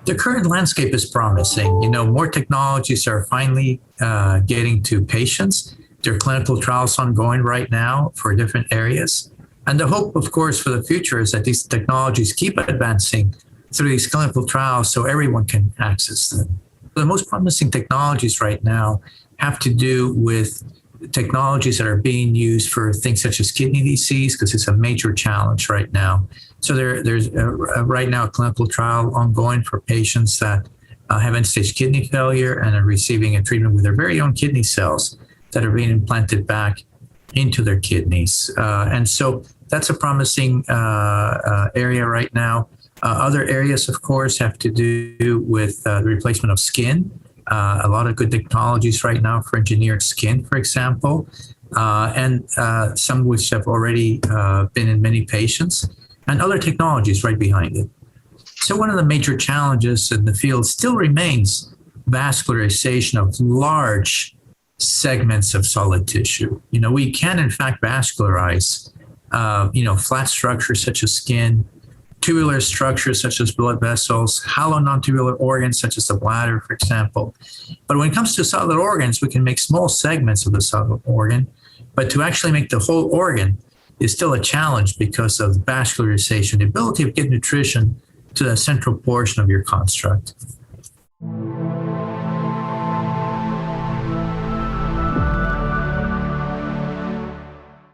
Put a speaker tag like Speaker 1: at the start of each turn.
Speaker 1: The current landscape is promising. More technologies are finally getting to patients. There are clinical trials ongoing right now for different areas. And the hope, of course, for the future is that these technologies keep advancing through these clinical trials so everyone can access them. The most promising technologies right now have to do with technologies that are being used for things such as kidney disease, because it's a major challenge right now. So there's right now a clinical trial ongoing for patients that have end-stage kidney failure and are receiving a treatment with their very own kidney cells that are being implanted back into their kidneys. And so that's a promising area right now. Other areas, of course, have to do with the replacement of skin. A lot of good technologies right now for engineered skin, for example, and some which have already been in many patients, and other technologies right behind it. So one of the major challenges in the field still remains vascularization of large segments of solid tissue. We can, in fact, vascularize, flat structures such as skin, tubular structures such as blood vessels, hollow non-tubular organs such as the bladder, for example. But when it comes to solid organs, we can make small segments of the solid organ, but to actually make the whole organ is still a challenge because of vascularization, the ability of getting nutrition to the central portion of your construct.